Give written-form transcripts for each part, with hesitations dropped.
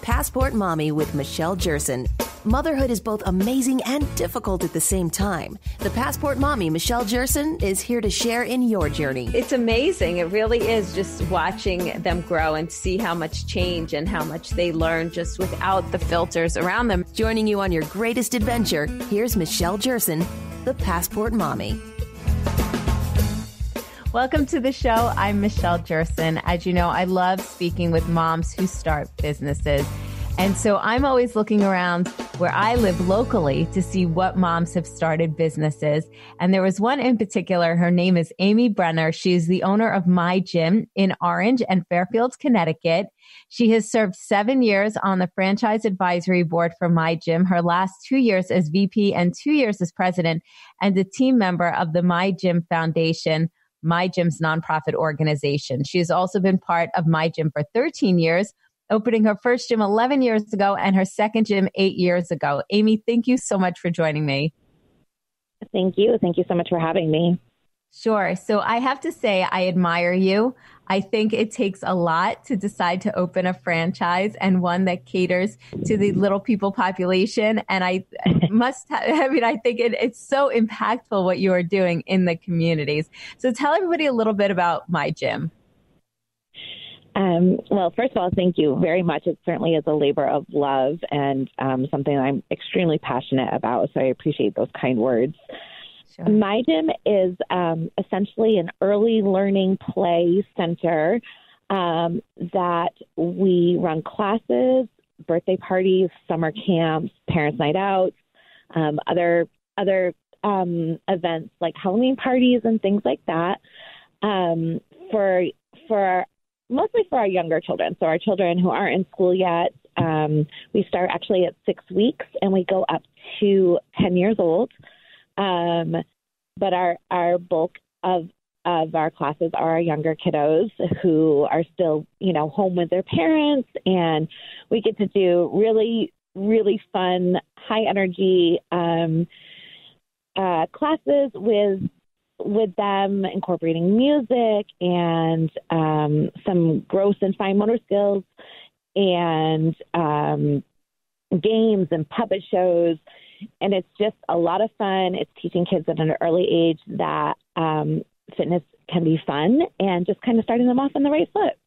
Passport Mommy with Michelle Jerson. Motherhood is both amazing and difficult at the same time. The Passport Mommy, Michelle Jerson, is here to share in your journey. It's amazing. It really is, just watching them grow and see how much change and how much they learn just without the filters around them. Joining you on your greatest adventure, here's Michelle Jerson, the Passport Mommy. Welcome to the show. I'm Michelle Jerson. As you know, I love speaking with moms who start businesses. And so I'm always looking around where I live locally to see what moms have started businesses. And there was one in particular. Her name is Amy Brenner. She is the owner of My Gym in Orange and Fairfield, Connecticut. She has served 7 years on the franchise advisory board for My Gym, her last 2 years as VP and 2 years as president, and a team member of the My Gym Foundation, My Gym's nonprofit organization. She has also been part of My Gym for 13 years, opening her first gym 11 years ago and her second gym 8 years ago. Amy, thank you so much for joining me. Thank you. Thank you so much for having me. Sure. So I have to say, I admire you. I think it takes a lot to decide to open a franchise and one that caters to the little people population. And I think it's so impactful what you are doing in the communities. So tell everybody a little bit about My Gym. Well, first of all, thank you very much. It certainly is a labor of love and something I'm extremely passionate about. So I appreciate those kind words. Sure. My Gym is essentially an early learning play center that we run classes, birthday parties, summer camps, parents' night outs, other events like Halloween parties and things like that for mostly for our younger children. So our children who aren't in school yet, we start actually at 6 weeks and we go up to 10 years old. But our bulk of our classes are our younger kiddos who are still, home with their parents, and we get to do really, really fun, high energy classes with them, incorporating music and some gross and fine motor skills and games and puppet shows. And it's just a lot of fun. It's teaching kids at an early age that fitness can be fun and just kind of starting them off on the right foot.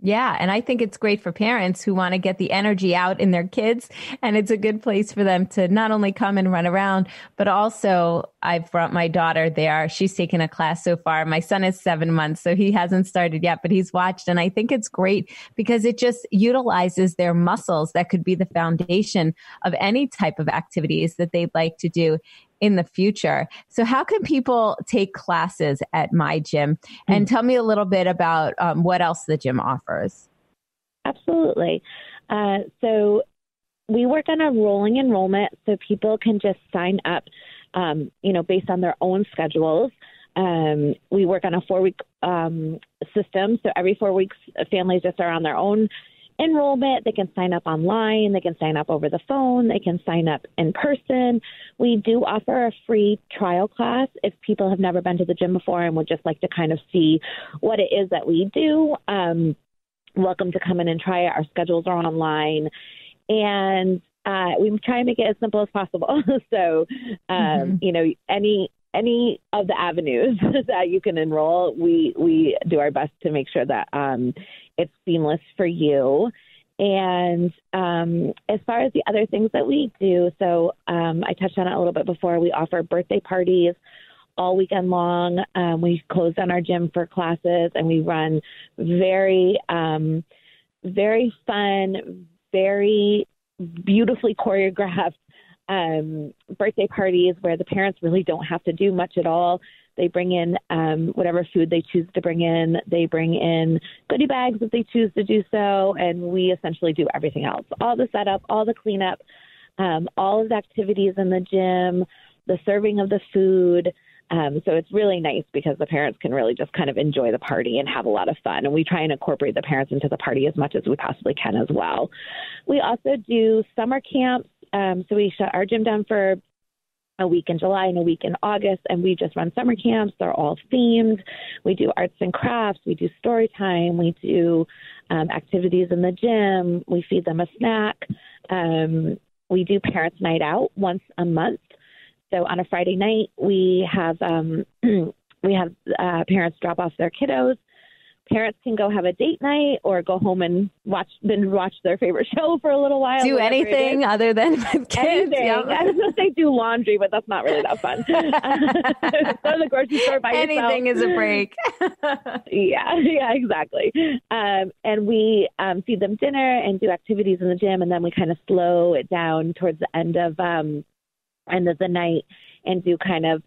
Yeah. And I think it's great for parents who want to get the energy out in their kids. And it's a good place for them to not only come and run around, but also I've brought my daughter there. She's taken a class so far. My son is 7 months, so he hasn't started yet, but he's watched. And I think it's great because it just utilizes their muscles that could be the foundation of any type of activities that they'd like to do in the future. So how can people take classes at My Gym? And tell me a little bit about what else the gym offers. Absolutely. So we work on a rolling enrollment, so people can just sign up, based on their own schedules. We work on a 4-week system. So every 4 weeks, families just are on their own enrollment. They can sign up online. They can sign up over the phone. They can sign up in person. We do offer a free trial class if people have never been to the gym before and would just like to kind of see what it is that we do. Welcome to come in and try it. Our schedules are online. And we try and make it as simple as possible. So, any of the avenues that you can enroll, we do our best to make sure that it's seamless for you. And as far as the other things that we do, so I touched on it a little bit before, we offer birthday parties all weekend long. We close down our gym for classes, and we run very, very fun, very beautifully choreographed birthday parties where the parents really don't have to do much at all. They bring in whatever food they choose to bring in. They bring in goodie bags if they choose to do so, and we essentially do everything else. All the setup, all the cleanup, all of the activities in the gym, the serving of the food. So it's really nice because the parents can really just kind of enjoy the party and have a lot of fun. And we try and incorporate the parents into the party as much as we possibly can as well. We also do summer camps. So we shut our gym down for a week in July and a week in August, and we just run summer camps. They're all themed. We do arts and crafts. We do story time. We do activities in the gym. We feed them a snack. We do parents' night out once a month. So on a Friday night, we have parents drop off their kiddos. Parents can go have a date night or go home and binge watch their favorite show for a little while. Do anything other than with kids. Anything. Yep. I was going to say do laundry, but that's not really that fun. Go to the grocery store by yourself. Anything is a break. Yeah, exactly. And we feed them dinner and do activities in the gym, and then we kind of slow it down towards the end of the night and do kind of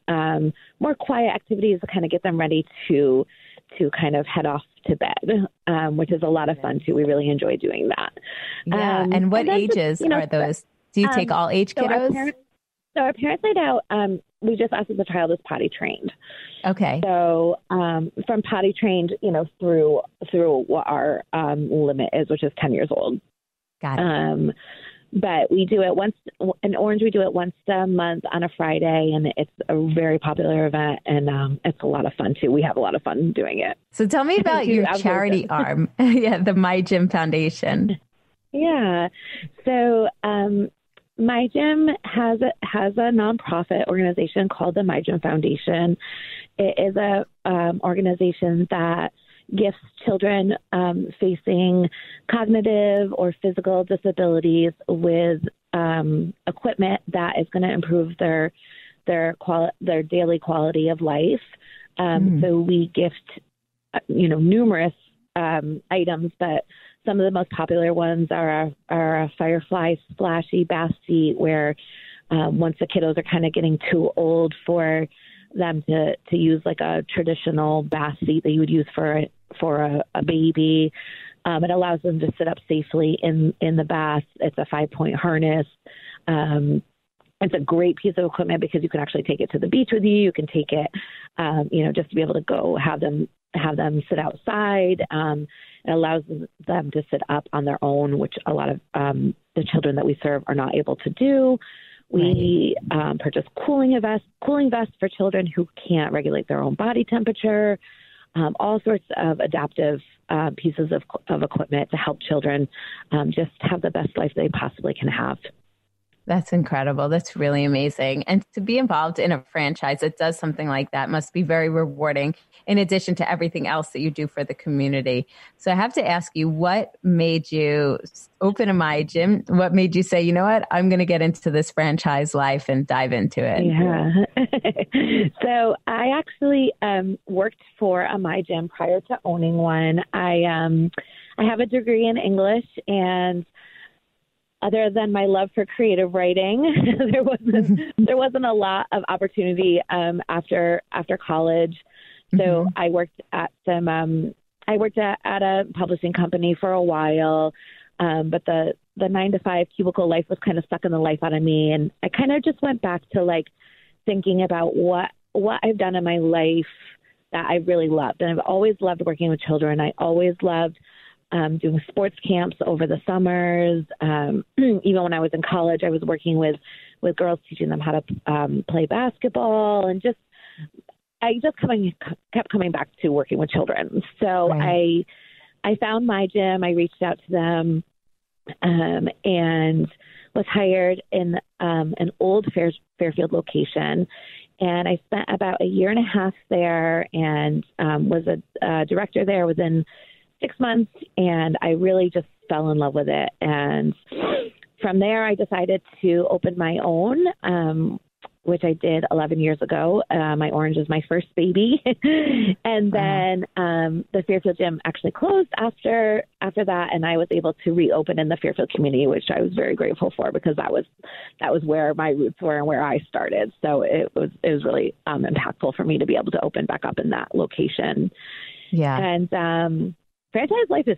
more quiet activities to kind of get them ready to kind of head off to bed, which is a lot of fun too. We really enjoy doing that. Yeah. And what ages are those? Do you take all age kiddos? Our parents' night out, we just ask if the child is potty trained. Okay. So from potty trained, through what our limit is, which is 10 years old. Got it. But we do it in Orange. We do it once a month on a Friday, and it's a very popular event, and it's a lot of fun too. We have a lot of fun doing it. So tell me about your charity arm. Yeah, the My Gym Foundation. Yeah. So My Gym has a nonprofit organization called the My Gym Foundation. It is a organization that gifts children facing cognitive or physical disabilities with equipment that is going to improve their daily quality of life. So we gift, numerous items, but some of the most popular ones are a Firefly splashy bath seat, where once the kiddos are kind of getting too old for them to use like a traditional bath seat that you would use for a baby. It allows them to sit up safely in the bath. It's a 5-point harness. It's a great piece of equipment because you can actually take it to the beach with you. You can take it, just to be able to go have them sit outside. It allows them to sit up on their own, which a lot of the children that we serve are not able to do. We purchase cooling vests for children who can't regulate their own body temperature, all sorts of adaptive pieces of equipment to help children just have the best life they possibly can have. That's incredible. That's really amazing. And to be involved in a franchise that does something like that must be very rewarding, in addition to everything else that you do for the community. So I have to ask you, what made you open a My Gym? What made you say, you know what, I'm going to get into this franchise life and dive into it? Yeah. So I actually worked for a My Gym prior to owning one. I have a degree in English, and other than my love for creative writing, there wasn't a lot of opportunity after college. So I worked at a publishing company for a while, but the 9-to-5 cubicle life was kind of sucking the life out of me, and I kind of just went back to like thinking about what I've done in my life that I really loved, and I've always loved working with children. I always loved doing sports camps over the summers. Even when I was in college, I was working with girls, teaching them how to play basketball, and I kept coming back to working with children. So right. I found My Gym. I reached out to them and was hired in an old Fairfield location. And I spent about a year and a half there, and was a director there within 6 months, and I really just fell in love with it. And from there, I decided to open my own, which I did 11 years ago. My Orange is my first baby. And then the Fairfield Gym actually closed after that, and I was able to reopen in the Fairfield community, which I was very grateful for, because that was where my roots were and where I started. So it was really impactful for me to be able to open back up in that location. Yeah. And franchise life is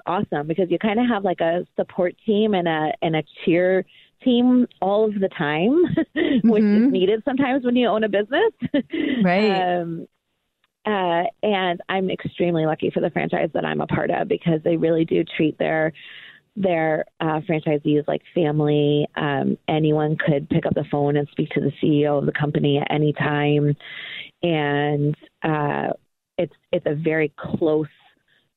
awesome, because you kind of have like a support team and a cheer team all of the time, which is needed sometimes when you own a business. Right. And I'm extremely lucky for the franchise that I'm a part of, because they really do treat their franchisees like family. Anyone could pick up the phone and speak to the CEO of the company at any time. And it's a very close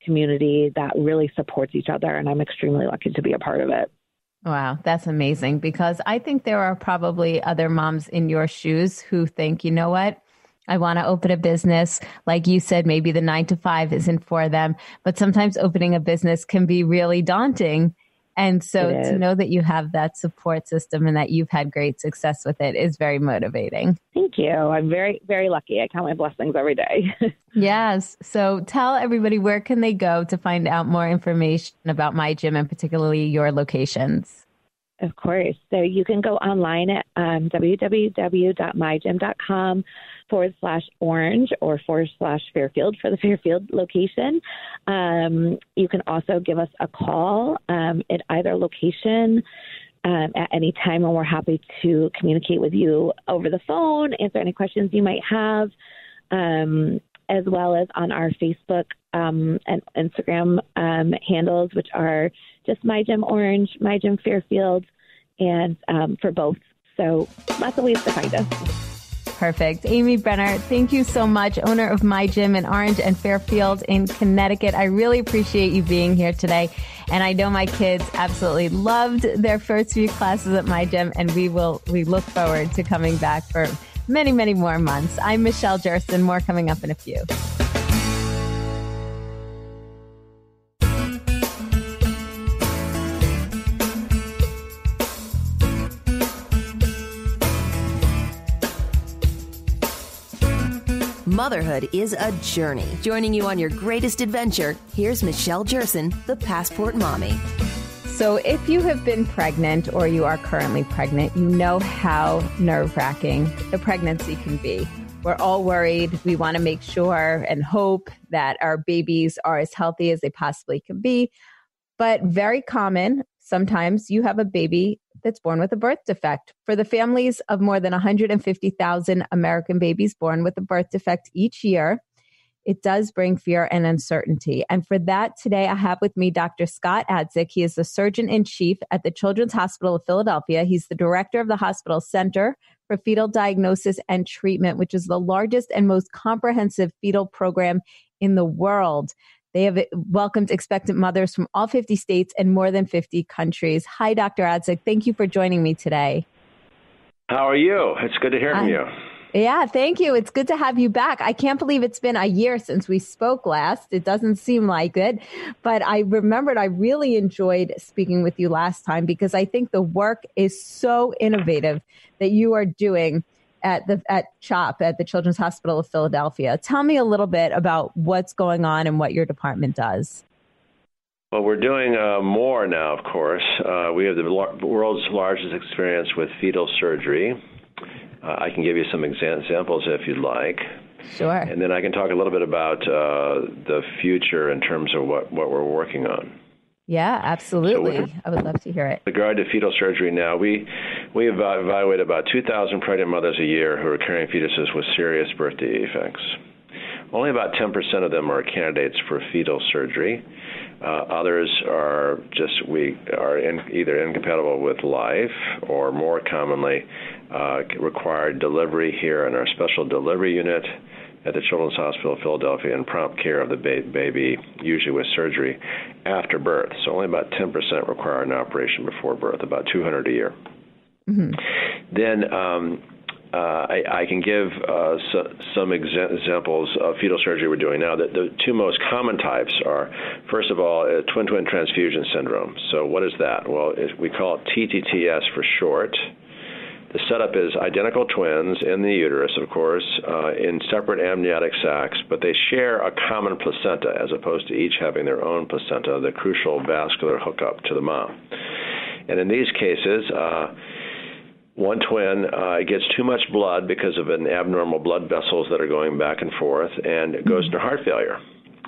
community that really supports each other. And I'm extremely lucky to be a part of it. Wow, that's amazing, because I think there are probably other moms in your shoes who think, you know what? I want to open a business. Like you said, maybe the 9 to 5 isn't for them, but sometimes opening a business can be really daunting. And so to know that you have that support system and that you've had great success with it is very motivating. Thank you. I'm very, very lucky. I count my blessings every day. Yes. So tell everybody, where can they go to find out more information about My Gym and particularly your locations? Of course. So you can go online at www.mygym.com/orange or /Fairfield for the Fairfield location. You can also give us a call at either location at any time, and we're happy to communicate with you over the phone, answer any questions you might have, as well as on our Facebook and Instagram handles, which are just My Gym Orange, My Gym Fairfield, and for both. So lots of ways to find us. Perfect. Amy Brenner, thank you so much, owner of My Gym in Orange and Fairfield in Connecticut. I really appreciate you being here today. And I know my kids absolutely loved their first few classes at My Gym, and we look forward to coming back for many, many more months. I'm Michelle Jerson. More coming up in a few. Motherhood is a journey. Joining you on your greatest adventure, here's Michelle Jerson, the Passport Mommy. So if you have been pregnant or you are currently pregnant, you know how nerve-wracking the pregnancy can be. We're all worried. We want to make sure and hope that our babies are as healthy as they possibly can be. But very common, sometimes you have a baby that's born with a birth defect. For the families of more than 150,000 American babies born with a birth defect each year, it does bring fear and uncertainty. And for that, today I have with me Dr. Scott Adzick. He is the Surgeon-in-Chief at the Children's Hospital of Philadelphia. He's the director of the hospital's Center for Fetal Diagnosis and Treatment, which is the largest and most comprehensive fetal program in the world. They have welcomed expectant mothers from all 50 states and more than 50 countries. Hi, Dr. Adzick. Thank you for joining me today. How are you? It's good to hear from you. Yeah, thank you. It's good to have you back. I can't believe it's been a year since we spoke last. It doesn't seem like it, but I remembered I really enjoyed speaking with you last time because I think the work is so innovative that you are doing at CHOP, at the Children's Hospital of Philadelphia. Tell me a little bit about what's going on and what your department does. Well, we're doing more now, of course. We have the world's largest experience with fetal surgery. I can give you some examples if you'd like. Sure. And then I can talk a little bit about the future in terms of what we're working on. Yeah, absolutely. I would love to hear it. With regard to fetal surgery now, we evaluate about 2,000 pregnant mothers a year who are carrying fetuses with serious birth defects. Only about 10% of them are candidates for fetal surgery. Others are either incompatible with life or more commonly require delivery here in our special delivery unit at the Children's Hospital of Philadelphia and prompt care of the baby, usually with surgery after birth. So only about 10% require an operation before birth, about 200 a year. Mm-hmm. Then I can give some examples of fetal surgery we're doing now. The two most common types are, first of all, twin-twin transfusion syndrome. So what is that? Well, we call it TTTS for short. The setup is identical twins in the uterus, of course, in separate amniotic sacs, but they share a common placenta as opposed to each having their own placenta, the crucial vascular hookup to the mom. And in these cases, one twin gets too much blood because of an abnormal blood vessels that are going back and forth and goes into heart failure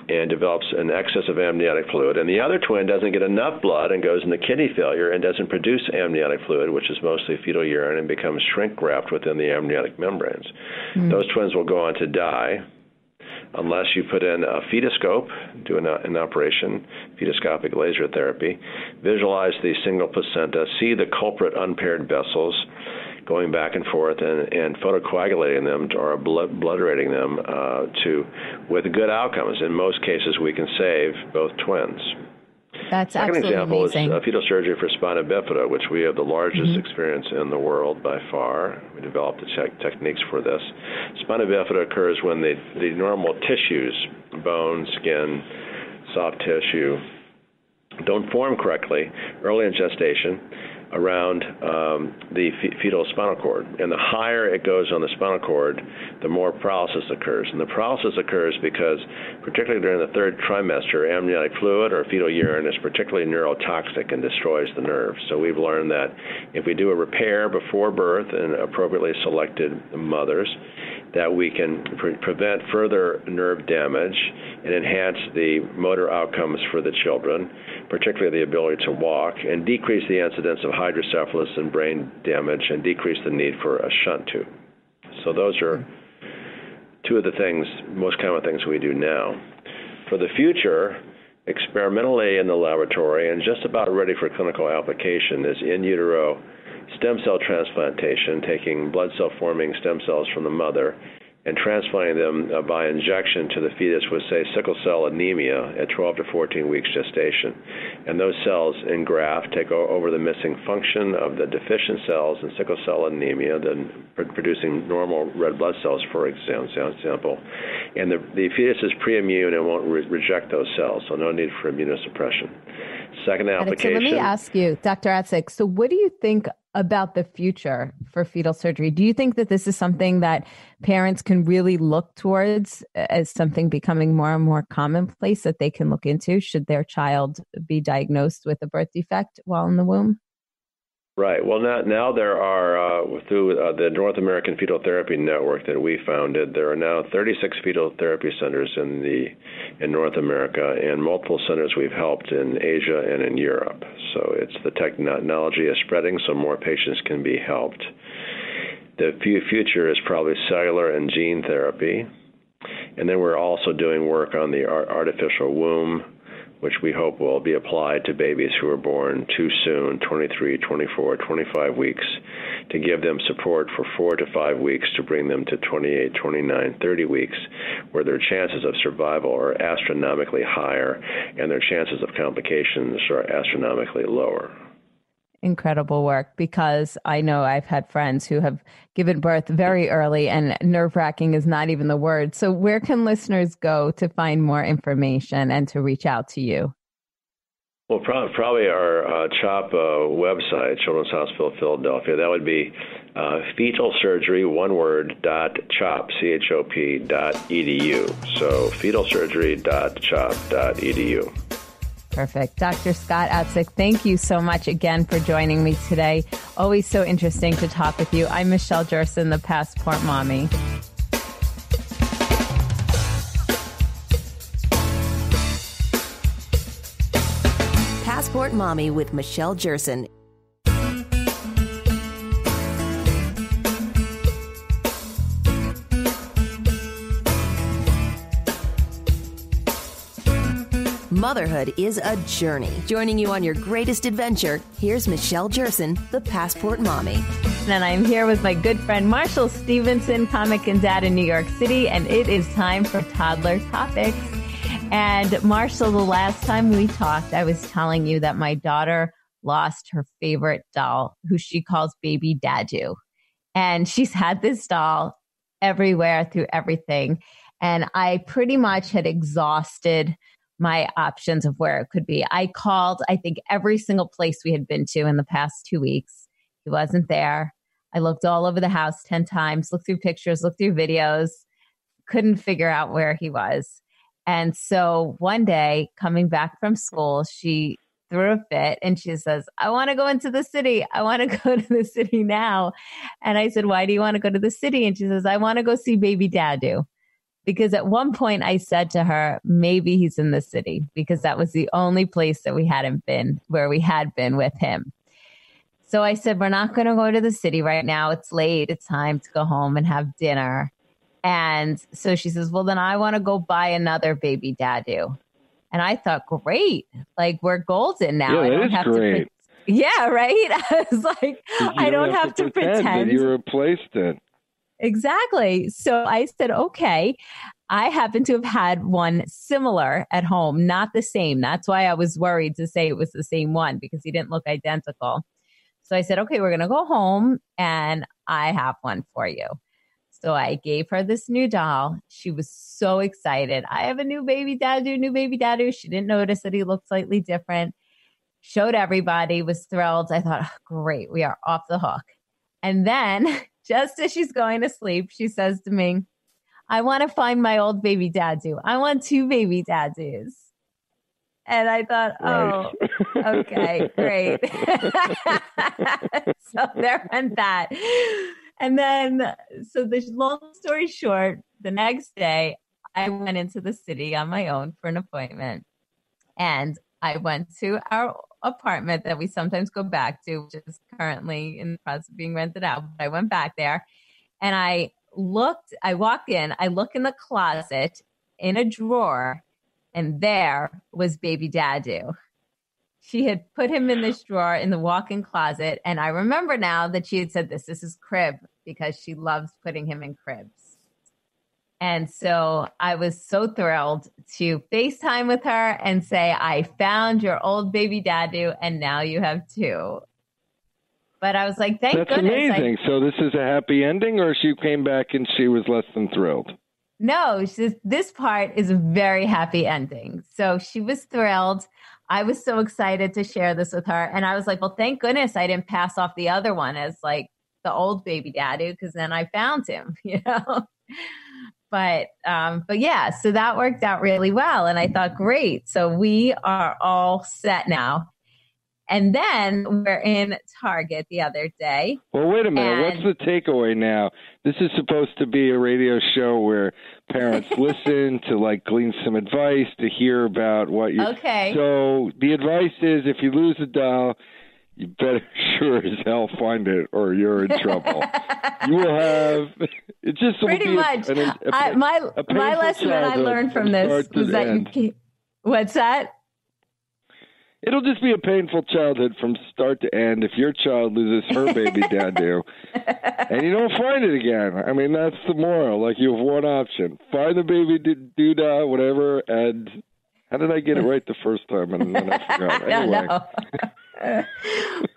and develops an excess of amniotic fluid. And the other twin doesn't get enough blood and goes into kidney failure and doesn't produce amniotic fluid, which is mostly fetal urine, and becomes shrink-wrapped within the amniotic membranes. Those twins will go on to die unless you put in a fetoscope, do an operation, fetoscopic laser therapy, visualize the single placenta, see the culprit unpaired vessels, going back and forth and photocoagulating them or obliterating them with good outcomes. In most cases, we can save both twins. That's Second absolutely example amazing. is fetal surgery for spina bifida, which we have the largest experience in the world by far. We developed the techniques for this. Spina bifida occurs when the normal tissues, bone, skin, soft tissue, don't form correctly early in gestation around the fetal spinal cord. And the higher it goes on the spinal cord, the more paralysis occurs. And the paralysis occurs because, particularly during the third trimester, amniotic fluid or fetal urine is particularly neurotoxic and destroys the nerves. So we've learned that if we do a repair before birth in appropriately selected mothers, that we can prevent further nerve damage and enhance the motor outcomes for the children, particularly the ability to walk, and decrease the incidence of hydrocephalus and brain damage, and decrease the need for a shunt tube. So those are two of the most common things we do now. For the future, experimentally in the laboratory and just about ready for clinical application is in utero stem cell transplantation, taking blood cell forming stem cells from the mother and transplanting them by injection to the fetus with, say, sickle cell anemia at 12 to 14 weeks gestation. And those cells engraft, take over the missing function of the deficient cells in sickle cell anemia, then producing normal red blood cells, for example. And the fetus is pre-immune and won't reject those cells, so no need for immunosuppression. Second application. So let me ask you, Dr. Adzick, so what do you think about the future for fetal surgery? Do you think that this is something that parents can really look towards as something becoming more and more commonplace that they can look into should their child be diagnosed with a birth defect while in the womb? Right. Well, now there are, through the North American Fetal Therapy Network that we founded, there are now 36 fetal therapy centers in North America, and multiple centers we've helped in Asia and in Europe. So the technology is spreading, so more patients can be helped. The future is probably cellular and gene therapy. And then we're also doing work on the artificial womb, which we hope will be applied to babies who are born too soon, 23, 24, 25 weeks, to give them support for 4 to 5 weeks to bring them to 28, 29, 30 weeks, where their chances of survival are astronomically higher and their chances of complications are astronomically lower. Incredible work, because I know I've had friends who have given birth very early, and nerve-wracking is not even the word. So where can listeners go to find more information and to reach out to you? Well, probably our CHOP website, Children's Hospital of Philadelphia. That would be fetal surgery, one word, .chop, CHOP.edu. So fetalsurgery.chop.edu. Perfect. Dr. Scott Adzick, thank you so much again for joining me today. Always so interesting to talk with you. I'm Michelle Jerson, the Passport Mommy. Passport Mommy with Michelle Jerson. Motherhood is a journey. Joining you on your greatest adventure, here's Michelle Jerson, the Passport Mommy. And I'm here with my good friend Marshall Stevenson, comic and dad in New York City, and it is time for Toddler Topics. And Marshall, the last time we talked, I was telling you that my daughter lost her favorite doll, who she calls Baby Dadu. And she's had this doll everywhere through everything. And I pretty much had exhausted my options of where it could be. I called, I think, every single place we had been to in the past 2 weeks. He wasn't there. I looked all over the house 10 times, looked through pictures, looked through videos, couldn't figure out where he was. And so one day, coming back from school, she threw a fit and she says, I want to go into the city. I want to go to the city now. And I said, why do you want to go to the city? And she says, I want to go see Baby Dadu. Because at one point I said to her, maybe he's in the city, because that was the only place that we hadn't been, where we had been with him. So I said, we're not going to go to the city right now. It's late. It's time to go home and have dinner. And so she says, well, then I want to go buy another Baby Dadu. And I thought, great, like we're golden now. Yeah, I don't that is have great. Yeah, right? I was like, I don't have to pretend that you replaced it. Exactly. So I said, okay, I happen to have had one similar at home, not the same. That's why I was worried to say it was the same one because he didn't look identical. So I said, okay, we're going to go home and I have one for you. So I gave her this new doll. She was so excited. I have a new baby dadu. She didn't notice that he looked slightly different. Showed everybody, was thrilled. I thought, oh, great, we are off the hook. And then just as she's going to sleep, she says to me, I want to find my old baby dadu. I want 2 baby dadus. And I thought, oh, okay, great. So there went that. And then, so the long story short, the next day I went into the city on my own for an appointment. And I went to our apartment that we sometimes go back to, which is currently in the process of being rented out. But I went back there and I walked in, I look in the closet in a drawer, and there was baby dadu. She had put him in this drawer in the walk-in closet. And I remember now that she had said this is crib because she loves putting him in cribs. And so I was so thrilled to FaceTime with her and say, I found your old baby dadu and now you have 2. But I was like, thank goodness. That's amazing. So this is a happy ending, or she came back and she was less than thrilled? No, this part is a very happy ending. So she was thrilled. I was so excited to share this with her. And I was like, well, thank goodness I didn't pass off the other one as like the old baby dadu, because then I found him, you know? But yeah, so that worked out really well. And I thought, great. So we are all set now. And then we're in Target the other day. Well, wait a minute. What's the takeaway now? This is supposed to be a radio show where parents listen to like glean some advice, to hear about what you... Okay. So the advice is if you lose a doll, you better sure as hell find it or you're in trouble. You will have... It just pretty much. My lesson that I learned from this was that you can't... What's that? It'll just be a painful childhood from start to end if your child loses her baby dadu and you don't find it again. I mean, that's the moral. Like, you have one option. Find the baby doodah, whatever, and how did I get it right the first time? And then I forgot. Anyway. No.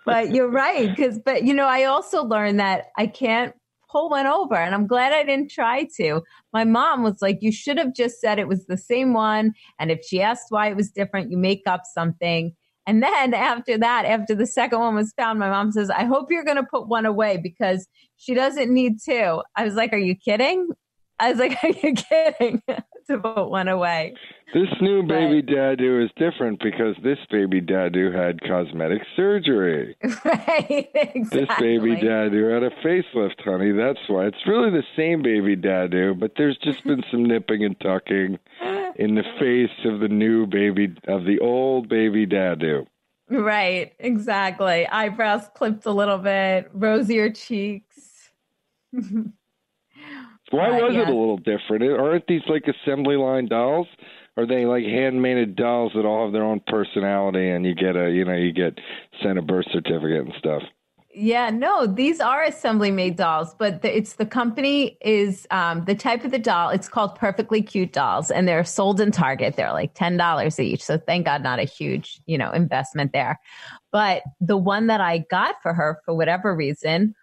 But you're right. But, you know, I also learned that I can't pull one over, and I'm glad I didn't try to. My mom was like, you should have just said it was the same one. And if she asked why it was different, you make up something. And then after that, after the second one was found, my mom says, I hope you're going to put one away because she doesn't need 2. I was like, are you kidding? I was like, are you kidding to put one away? This new baby dadu is different because this baby dadu had cosmetic surgery. Right, exactly. This baby dadu had a facelift, honey. That's why. It's really the same baby dadu, but there's just been some nipping and tucking in the face of the old baby dadu. Right, exactly. Eyebrows clipped a little bit, rosier cheeks. Why was it a little different? Aren't these like assembly line dolls? Are they like handmade dolls that all have their own personality and you get sent a birth certificate and stuff? Yeah, no, these are assembly made dolls, but the company is the type of the doll. It's called Perfectly Cute Dolls, and they're sold in Target. They're like $10 each. So thank God, not a huge, investment there. But the one that I got for her, for whatever reason,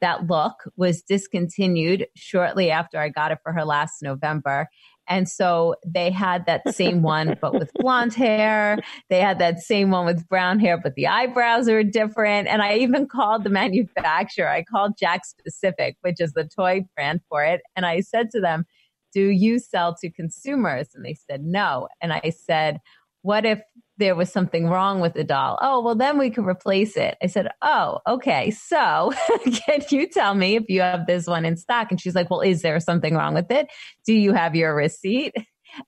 that look was discontinued shortly after I got it for her last November. And so they had that same one, but with blonde hair. They had that same one with brown hair, but the eyebrows were different. And I even called the manufacturer. I called Jack Specific, which is the toy brand for it. And I said to them, do you sell to consumers? And they said, no. And I said, what if there was something wrong with the doll? Oh, well, then we could replace it. I said, oh, okay. So can you tell me if you have this one in stock? And she's like, well, is there something wrong with it? Do you have your receipt?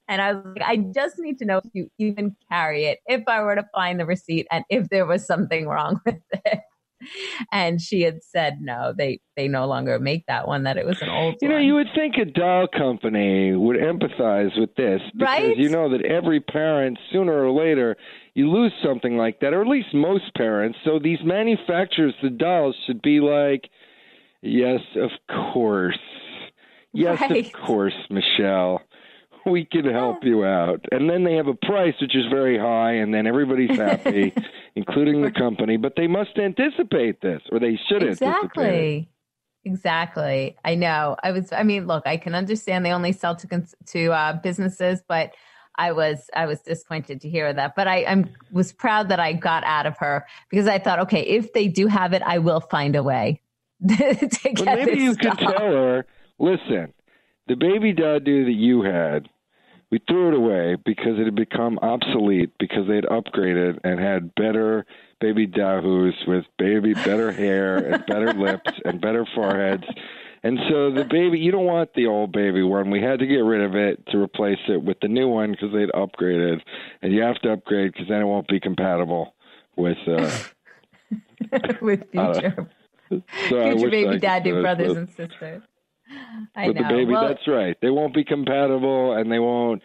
And I was like, I just need to know if you even carry it, if I were to find the receipt and if there was something wrong with it. And she had said, no, they no longer make that one, that it was an old one. You would think a doll company would empathize with this because right? you know that every parent, sooner or later, you lose something like that, or at least most parents. So these manufacturers, the dolls, should be like, yes, of course. Yes, Right. of course, Michelle. We can help you out. And then they have a price which is very high, and then everybody's happy, including the company. But they must anticipate this, or they should anticipate it. Exactly. I know. Look, I can understand they only sell to businesses, but I was disappointed to hear that. But I was proud that I got out of her, because I thought, okay, if they do have it, I will find a way to get Well, maybe you could tell her, listen, the baby dadu that you had, we threw it away because it had become obsolete because they had upgraded and had better baby dahus with better hair and better lips and better foreheads. And so the baby, you don't want the old baby one. We had to get rid of it to replace it with the new one because they'd upgraded. And you have to upgrade because then it won't be compatible with with future baby dadu brothers and sisters. With the baby, that's right. They won't be compatible, and they won't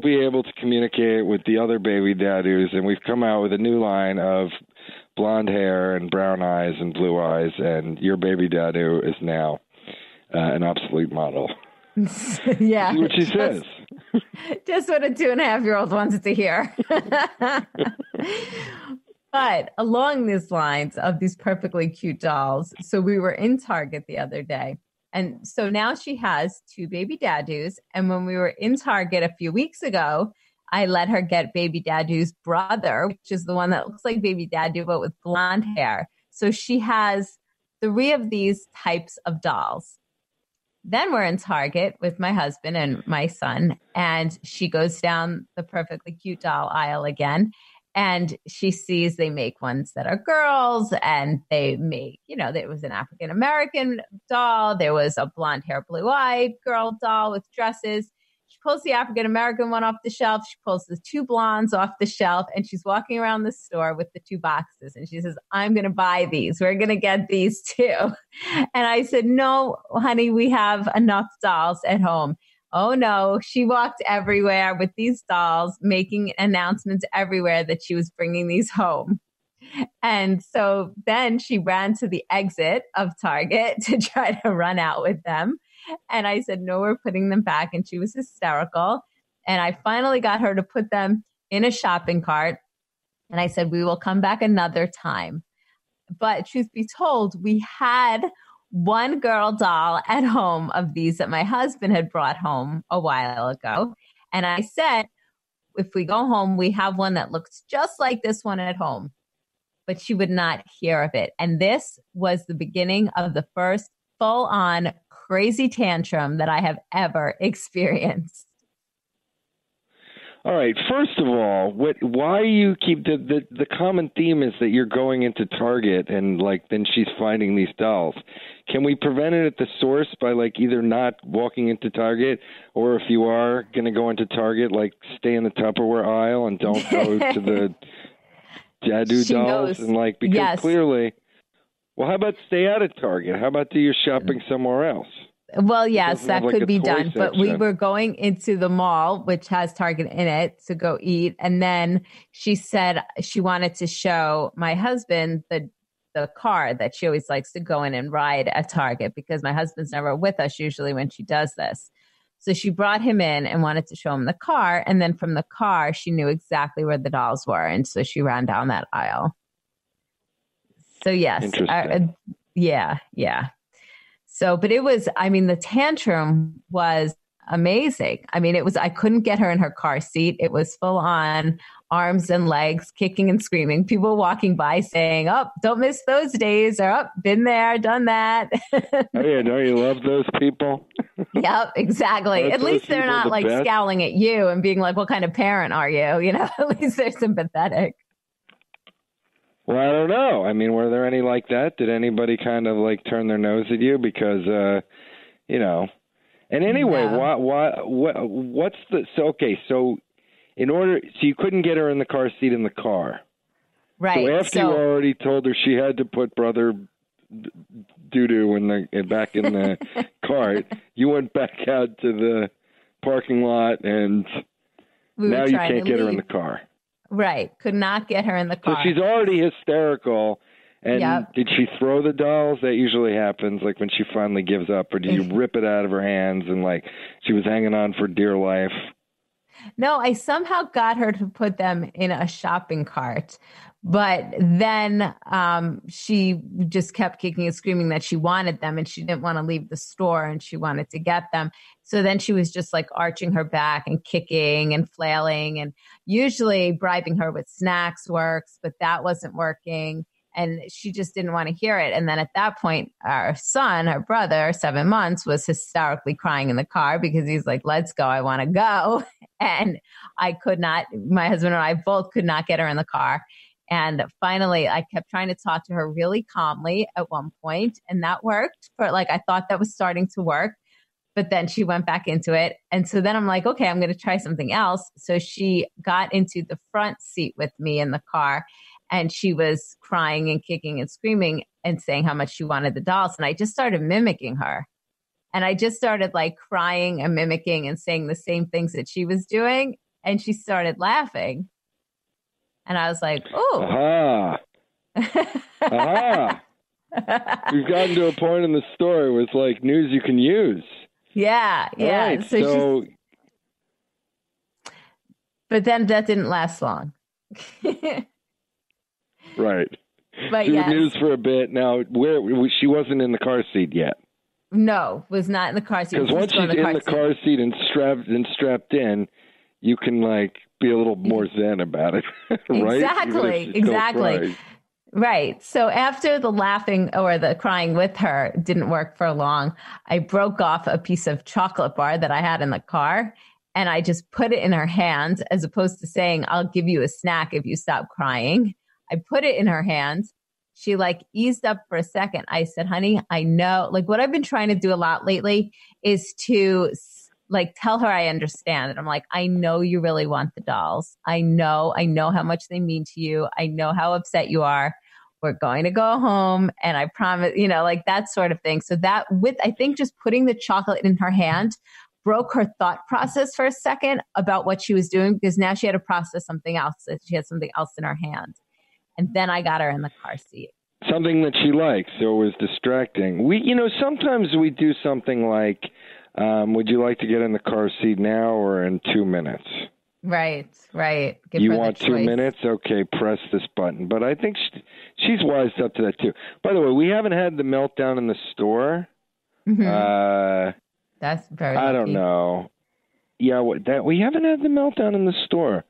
be able to communicate with the other baby dadus. And we've come out with a new line of blonde hair and brown eyes and blue eyes, and your baby dadu is now an obsolete model. Yeah, see what she says. Just what a 2.5-year-old wants to hear. But along these lines of these perfectly cute dolls, so we were in Target the other day. And so now she has 2 baby dadus. And when we were in Target a few weeks ago, I let her get baby dadu's brother, which is the one that looks like baby dadu, but with blonde hair. So she has 3 of these types of dolls. Then we're in Target with my husband and my son, and she goes down the perfectly cute doll aisle again. And she sees they make ones that are girls, and they make, there was an African-American doll. There was a blonde hair, blue-eyed girl doll with dresses. She pulls the African-American one off the shelf. She pulls the 2 blondes off the shelf, and she's walking around the store with the 2 boxes. And she says, I'm going to buy these. We're going to get these too. And I said, no, honey, we have enough dolls at home. Oh, no. She walked everywhere with these dolls, making announcements everywhere that she was bringing these home. And so then she ran to the exit of Target to try to run out with them. And I said, no, we're putting them back. And she was hysterical. And I finally got her to put them in a shopping cart. And I said, we will come back another time. But truth be told, we had one girl doll at home of these that my husband had brought home a while ago. And I said, if we go home, we have one that looks just like this one at home. But she would not hear of it. And this was the beginning of the first full-on crazy tantrum that I have ever experienced. All right. First of all, why you keep the common theme is that you're going into Target and then she's finding these dolls. Can we prevent it at the source by either not walking into Target, or if you are going to go into Target, stay in the Tupperware aisle and don't go to the Dadu dolls and because yes. Clearly, well, how about stay out of Target? How about do your shopping somewhere else? Well, yes, that could be done. Section. But we were going into the mall, which has Target in it, to go eat. And then she said she wanted to show my husband the car that she always likes to go in and ride at Target, because my husband's never with us usually when she does this. So she brought him in and wanted to show him the car. And then from the car, she knew exactly where the dolls were. And so she ran down that aisle. So, yes. Yeah. So, but it was, the tantrum was amazing. I couldn't get her in her car seat. It was full on arms and legs, kicking and screaming. People walking by saying, oh, don't miss those days, or, oh, been there, done that. Oh, yeah, don't you love those people? Yep, exactly. At least they're not scowling at you and being like, what kind of parent are you? At least they're sympathetic. Well, I don't know. Were there any like that? Did anybody kind of turn their nose at you? Because, And anyway, no. what's the? So you couldn't get her in the car seat in the car, right? So after you already told her she had to put brother doo-doo back in the cart, you went back out to the parking lot, and now you can't get her in the car. Right. Could not get her in the car. So she's already hysterical. And Did she throw the dolls? That usually happens, like when she finally gives up. Or do you rip it out of her hands and like she was hanging on for dear life? No, I somehow got her to put them in a shopping cart. But then she just kept kicking and screaming that she wanted them and she didn't want to leave the store and she wanted to get them. So then she was just like arching her back and kicking and flailing, and usually bribing her with snacks works, but that wasn't working. And she just didn't want to hear it. And then at that point, our son, her brother, 7 months, was hysterically crying in the car because he's like, let's go. I want to go. And I could not, my husband and I both could not get her in the car. And finally, I kept trying to talk to her really calmly at one point, and that worked. For like, I thought that was starting to work, but then she went back into it. And so then I'm like, okay, I'm going to try something else. So she got into the front seat with me in the car, and she was crying and kicking and screaming and saying how much she wanted the dolls. And I just started mimicking her. And I just started like crying and mimicking and saying the same things that she was doing. And she started laughing. And I was like, oh. Aha. Aha. We've gotten to a point in the story where it's like news you can use. Yeah, yeah. Right, so but then that didn't last long. Right. But she yes. was news for a bit. Now, she wasn't in the car seat yet. No, was not in the car seat. Because once she's in the car seat and strapped in, you can like be a little more zen about it, right? Exactly. Right. So after the laughing or the crying with her didn't work for long, I broke off a piece of chocolate bar that I had in the car, and I just put it in her hand as opposed to saying, I'll give you a snack if you stop crying. I put it in her hand. She like eased up for a second. I said, honey, I know, like what I've been trying to do a lot lately is to like tell her I understand. And I'm like, I know you really want the dolls. I know how much they mean to you. I know how upset you are. We're going to go home. And I promise, like that sort of thing. So that I think just putting the chocolate in her hand broke her thought process for a second about what she was doing, because now she had to process something else. That she had something else in her hand. And then I got her in the car seat. Something that she likes, so it was distracting. Sometimes we do something like, would you like to get in the car seat now or in 2 minutes? Right. Give you want 2 minutes? Okay, press this button. But I think she's wised up to that too. By the way, we haven't had the meltdown in the store. Mm-hmm. That's very lucky. I don't know. Yeah, we haven't had the meltdown in the store.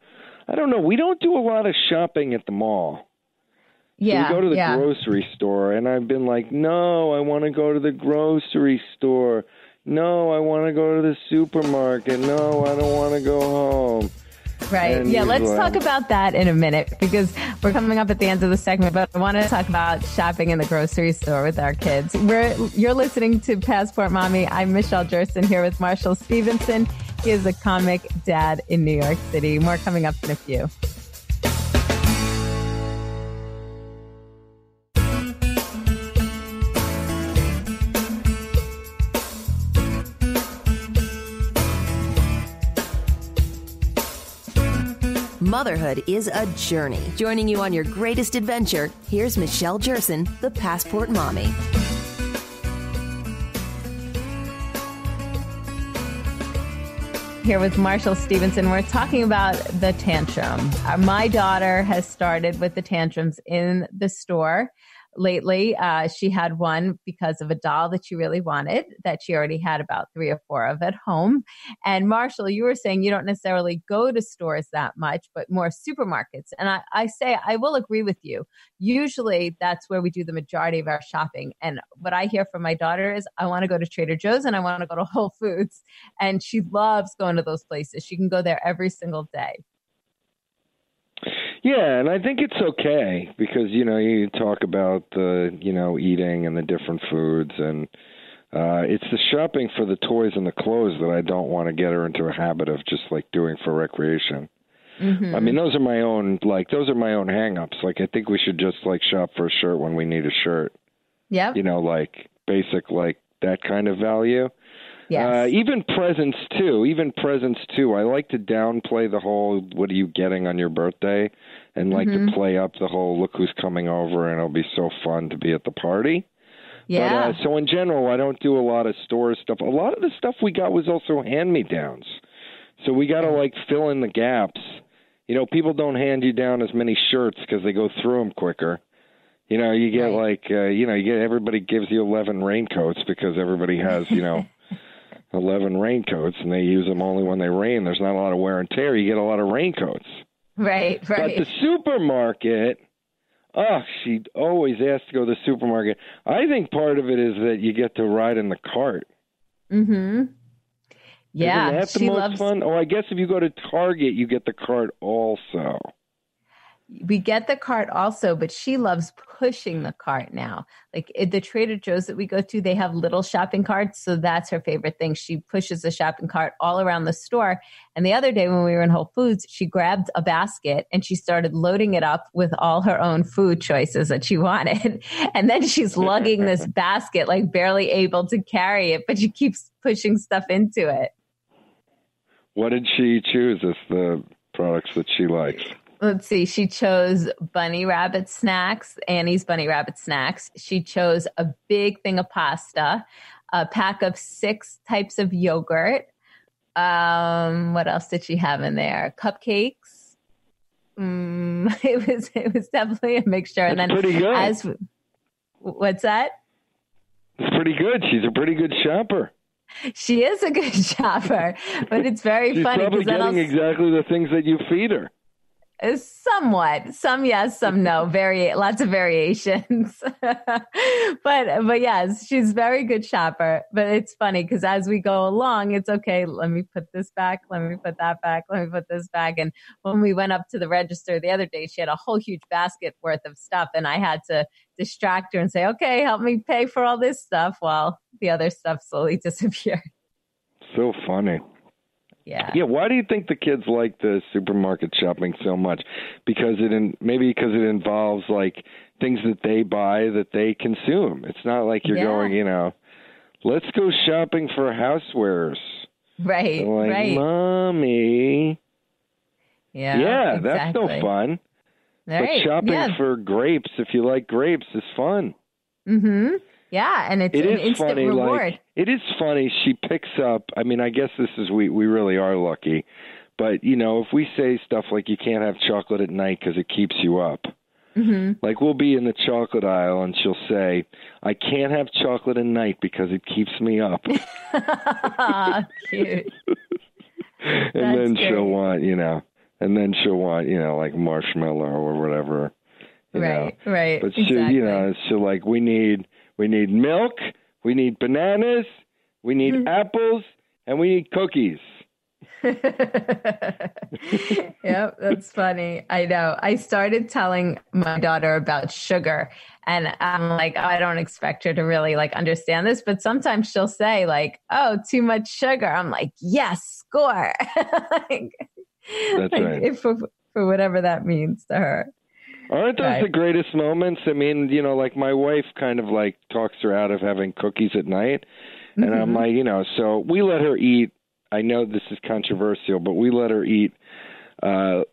I don't know. We don't do a lot of shopping at the mall. Yeah, so we go to the grocery store, and I've been like, no, I want to go to the grocery store. No, I want to go to the supermarket. No, I don't want to go home. Right. And let's talk about that in a minute, because we're coming up at the end of the segment, but I want to talk about shopping in the grocery store with our kids. You're listening to Passport Mommy. I'm Michelle Jerson here with Marshall Stevenson. He is a comic dad in New York City. More coming up in a few. Motherhood is a journey. Joining you on your greatest adventure, here's Michelle Jerson, the Passport Mommy. Here with Marshall Stevenson. We're talking about the tantrum. My daughter has started with the tantrums in the store lately. She had one because of a doll that she really wanted, that she already had about 3 or 4 of at home. And Marshall, you were saying you don't necessarily go to stores that much, but more supermarkets. And I will agree with you. Usually that's where we do the majority of our shopping. And what I hear from my daughter is, I want to go to Trader Joe's and I want to go to Whole Foods. And she loves going to those places. She can go there every single day. Yeah, and I think it's okay because, you talk about the, eating and the different foods, and it's the shopping for the toys and the clothes that I don't want to get her into a habit of just like doing for recreation. Mm-hmm. I mean, those are my own hang-ups. Like, I think we should just like shop for a shirt when we need a shirt. Yeah. Like basic, like that kind of value. Yes. Even presents too. I like to downplay the whole, what are you getting on your birthday? And like to play up the whole, look who's coming over and it'll be so fun to be at the party. Yeah. But, so in general, I don't do a lot of store stuff. A lot of the stuff we got was also hand-me-downs. So we got to like fill in the gaps. You know, people don't hand you down as many shirts because they go through them quicker. You know, you get everybody gives you 11 raincoats because everybody has, 11 raincoats and they use them only when they rain. There's not a lot of wear and tear. You get a lot of raincoats. Right. But the supermarket, she always asks to go to the supermarket. I think part of it is that you get to ride in the cart. Mm-hmm. Yeah. Isn't that the most fun? Oh, I guess if you go to Target, you get the cart also. We get the cart also, but she loves pushing the cart now. Like at the Trader Joe's that we go to, they have little shopping carts. So that's her favorite thing. She pushes the shopping cart all around the store. And the other day when we were in Whole Foods, she grabbed a basket and she started loading it up with all her own food choices that she wanted. And then she's lugging this basket, like barely able to carry it, but she keeps pushing stuff into it. What did she choose as the products that she likes? Let's see. She chose Bunny Rabbit snacks, Annie's Bunny Rabbit snacks. She chose a big thing of pasta, a pack of 6 types of yogurt. What else did she have in there? Cupcakes. It was definitely a mixture. That's and then pretty good. What's that? It's pretty good. She's a pretty good shopper. She is a good shopper, but it's very funny. She's probably getting exactly the things that you feed her. Somewhat. Some yes, some no. Lots of variations. but yes, she's a very good shopper. But it's funny because as we go along, it's okay. Let me put this back. Let me put that back. Let me put this back. And when we went up to the register the other day, she had a whole huge basket worth of stuff. And I had to distract her and say, okay, help me pay for all this stuff while the other stuff slowly disappeared. So funny. Yeah. Why do you think the kids like the supermarket shopping so much? Because it involves like things that they buy that they consume. It's not like you're going, let's go shopping for housewares. Right. Like, right. Mommy. Yeah. Exactly. That's no fun. Right. But shopping for grapes, if you like grapes, is fun. Mm-hmm. Yeah, and it's an instant reward. Like, it is funny. She picks up, I guess this is, we really are lucky. But, if we say stuff like you can't have chocolate at night because it keeps you up. Mm-hmm. Like we'll be in the chocolate aisle and she'll say, I can't have chocolate at night because it keeps me up. Cute. And then she'll want, like marshmallow or whatever. Right. But exactly. she'll like, we need milk, we need bananas, we need apples, and we need cookies. Yep, that's funny. I know. I started telling my daughter about sugar, and I'm like, I don't expect her to really like understand this, but sometimes she'll say like, oh, too much sugar. I'm like, yes, score. That's right. For whatever that means to her. Aren't those the greatest moments? Like my wife kind of like talks her out of having cookies at night. And I'm like, so we let her eat. I know this is controversial, but we let her eat right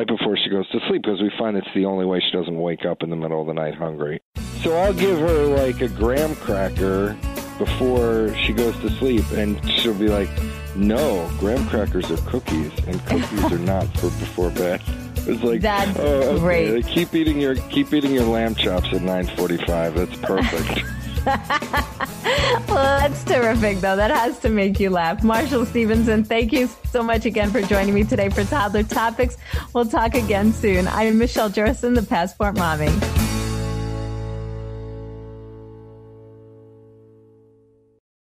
before she goes to sleep because we find it's the only way she doesn't wake up in the middle of the night hungry. So I'll give her like a graham cracker before she goes to sleep, and she'll be like, no, graham crackers are cookies, and cookies are not for before bed. It's like, that's okay. great. Keep eating your lamb chops at 9:45. That's perfect. Well, that's terrific, though. That has to make you laugh. Marshall Stevenson, thank you so much again for joining me today for Toddler Topics. We'll talk again soon. I'm Michelle Jerson, the Passport Mommy.